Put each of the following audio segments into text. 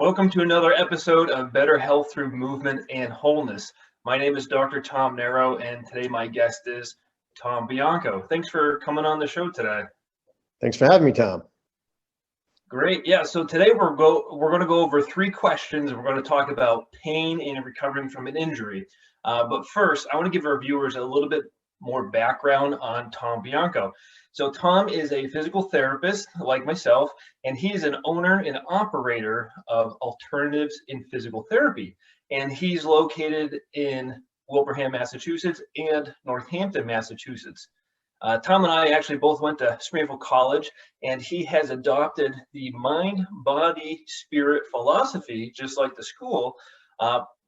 Welcome to another episode of Better Health Through Movement and Wholeness. My name is Dr. Tom Naro, and today my guest is Tom Bianco. Thanks for coming on the show today. Thanks for having me, Tom. Great. Yeah, so today we're going to go over three questions. We're going to talk about pain and recovering from an injury. But first, I want to give our viewers a little bit more background on Tom Bianco. So Tom is a physical therapist like myself, and he's an owner and operator of Alternatives in Physical Therapy. And he's located in Wilbraham, Massachusetts and Northampton, Massachusetts. Tom and I actually both went to Springfield College, and he has adopted the mind, body, spirit philosophy, just like the school,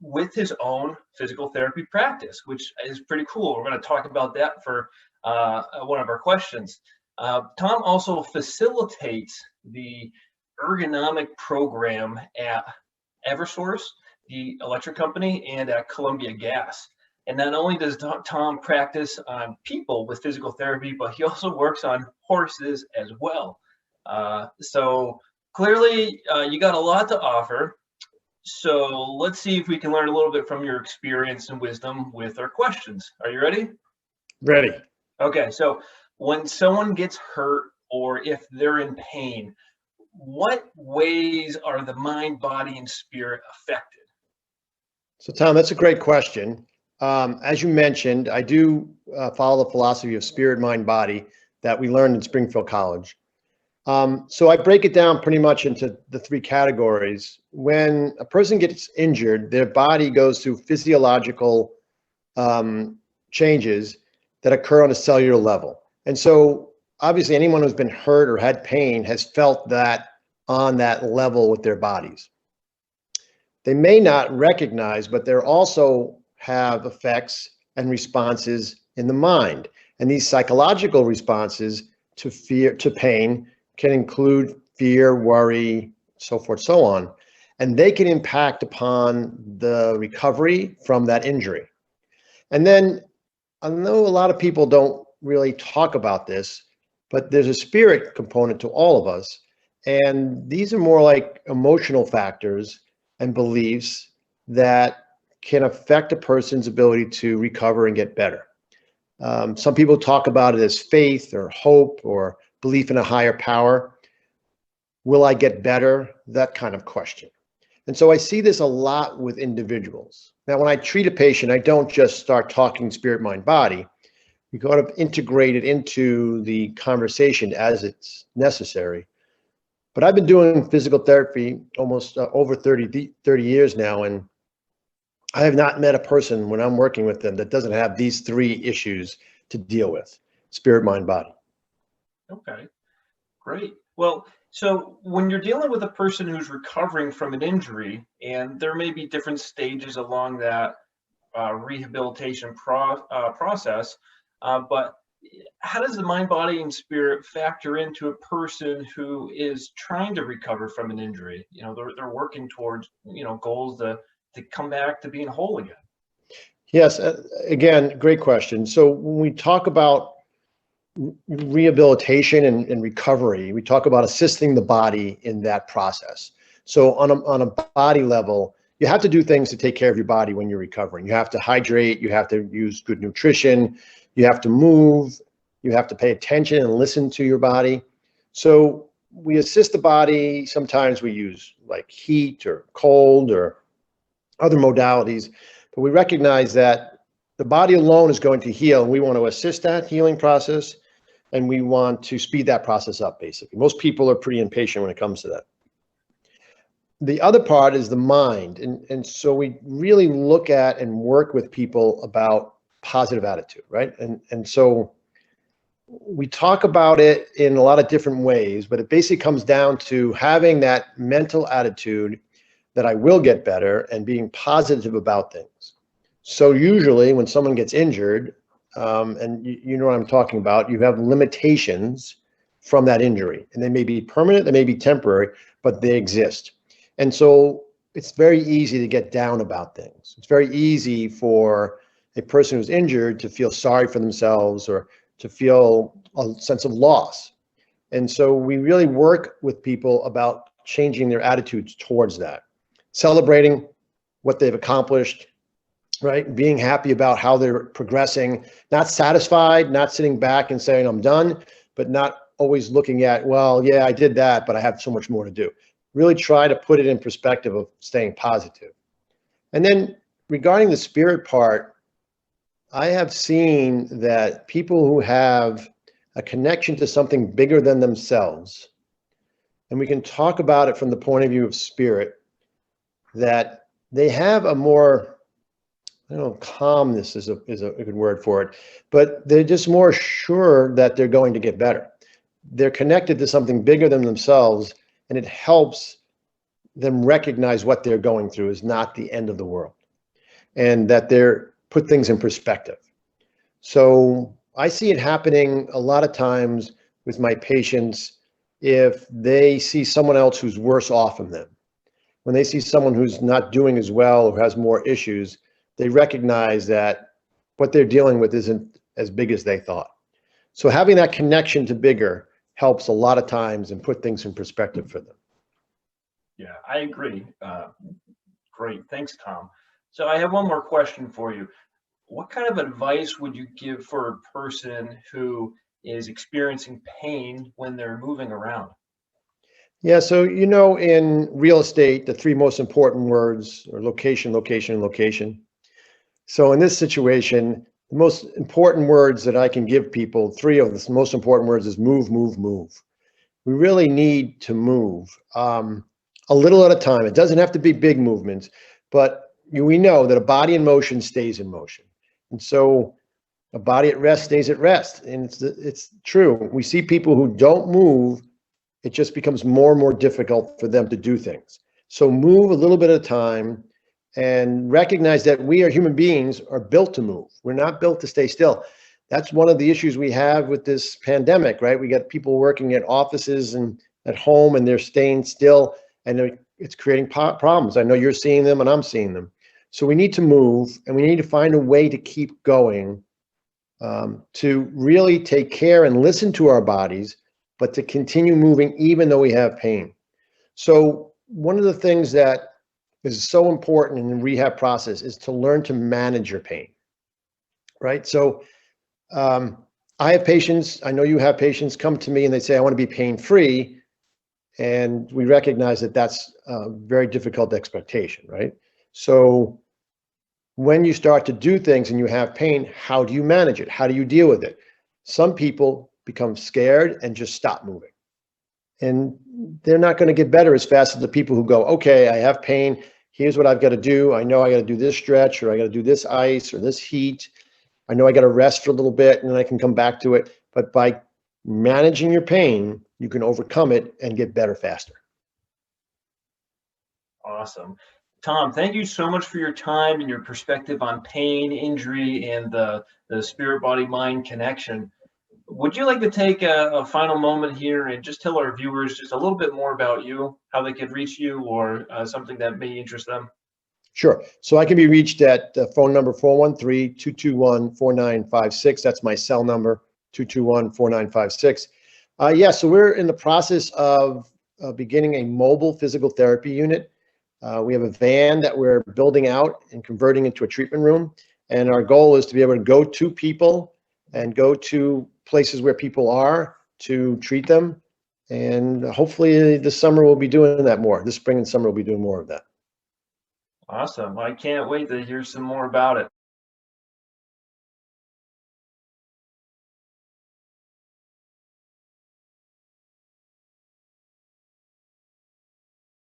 with his own physical therapy practice, which is pretty cool. We're going to talk about that for one of our questions. Tom also facilitates the ergonomic program at Eversource, the electric company, and at Columbia Gas. And not only does Tom practice on people with physical therapy, but he also works on horses as well. So clearly you got a lot to offer. So let's see if we can learn a little bit from your experience and wisdom with our questions. Are you ready? Ready. Okay, so when someone gets hurt or if they're in pain, what ways are the mind, body, and spirit affected? So, Tom, that's a great question. As you mentioned, I do follow the philosophy of spirit, mind, body that we learned in Springfield College. So I break it down pretty much into the three categories. When a person gets injured, their body goes through physiological changes that occur on a cellular level. And so obviously anyone who's been hurt or had pain has felt that on that level with their bodies. They may not recognize, but they also have effects and responses in the mind. And these psychological responses to fear, to pain, can include fear, worry, so forth, so on. And they can impact upon the recovery from that injury. And then I know a lot of people don't really talk about this, but there's a spirit component to all of us. And these are more like emotional factors and beliefs that can affect a person's ability to recover and get better. Some people talk about it as faith or hope or belief in a higher power. Will I get better? That kind of question. And so I see this a lot with individuals. Now, when I treat a patient, I don't just start talking spirit, mind, body. We got to integrate it into the conversation as it's necessary. But I've been doing physical therapy almost over 30 years now, and I have not met a person when I'm working with them that doesn't have these three issues to deal with: spirit, mind, body. Okay, great. Well, so when you're dealing with a person who's recovering from an injury, and there may be different stages along that rehabilitation process, but how does the mind, body, and spirit factor into a person who is trying to recover from an injury? You know, they're working towards, goals to come back to being whole again. Yes, again, great question. So when we talk about rehabilitation and recovery, we talk about assisting the body in that process. So on a body level, you have to do things to take care of your body when you're recovering. You have to hydrate, you have to use good nutrition, you have to move, you have to pay attention and listen to your body. So we assist the body. Sometimes we use like heat or cold or other modalities, but we recognize that the body alone is going to heal, and we want to assist that healing process, and we want to speed that process up, basically. Most people are pretty impatient when it comes to that. The other part is the mind, and so we really look at and work with people about positive attitude, right? And so we talk about it in a lot of different ways, but it basically comes down to having that mental attitude that I will get better and being positive about things. So usually when someone gets injured, and you know what I'm talking about, you have limitations from that injury, and they may be permanent, they may be temporary, but they exist. And so it's very easy to get down about things. It's very easy for a person who's injured to feel sorry for themselves or to feel a sense of loss. And so we really work with people about changing their attitudes towards that, celebrating what they've accomplished, right? Being happy about how they're progressing, not satisfied, not sitting back and saying, I'm done, but not always looking at, well, yeah, I did that, but I have so much more to do. Really try to put it in perspective of staying positive. And then regarding the spirit part, I have seen that people who have a connection to something bigger than themselves, and we can talk about it from the point of view of spirit, that they have a more, I don't know, calmness is a good word for it, but they're just more sure that they're going to get better. They're connected to something bigger than themselves, and it helps them recognize what they're going through is not the end of the world, and that they're put things in perspective. So I see it happening a lot of times with my patients if they see someone else who's worse off than them. When they see someone who's not doing as well or has more issues, they recognize that what they're dealing with isn't as big as they thought. So having that connection to bigger helps a lot of times and put things in perspective for them. Yeah, I agree. Great. Thanks, Tom. So I have one more question for you. What kind of advice would you give for a person who is experiencing pain when they're moving around? Yeah, so in real estate, the three most important words are location, location, and location. So in this situation, the most important words that I can give people, three of the most important words is move, move, move. We really need to move a little at a time. It doesn't have to be big movements, but we know that a body in motion stays in motion. And so a body at rest stays at rest. And it's true. We see people who don't move, it just becomes more and more difficult for them to do things. So move a little bit at a time and recognize that we are human beings are built to move. We're not built to stay still. That's one of the issues we have with this pandemic, right? We got people working at offices and at home and they're staying still and it's creating problems. I know you're seeing them and I'm seeing them. So we need to move and we need to find a way to keep going, to really take care and listen to our bodies, but to continue moving even though we have pain. So one of the things that is so important in the rehab process is to learn to manage your pain, right? So I have patients, I know you have patients come to me and they say, I want to be pain-free. And we recognize that that's a very difficult expectation, right? So when you start to do things and you have pain, how do you manage it? How do you deal with it? Some people become scared and just stop moving. And they're not going to get better as fast as the people who go, okay, I have pain. Here's what I've got to do. I know I got to do this stretch, or I got to do this ice or this heat. I know I got to rest for a little bit and then I can come back to it. But by managing your pain, you can overcome it and get better faster. Awesome. Tom, thank you so much for your time and your perspective on pain, injury, and the spirit, body, mind connection. Would you like to take a final moment here and just tell our viewers just a little bit more about you, how they could reach you, or something that may interest them? Sure. So I can be reached at phone number 413-221-4956. That's my cell number, 221-4956. Yeah, so we're in the process of beginning a mobile physical therapy unit. We have a van that we're building out and converting into a treatment room. And our goal is to be able to go to people and go to places where people are to treat them. And hopefully this summer we'll be doing that more. This spring and summer we'll be doing more of that. Awesome. I can't wait to hear some more about it.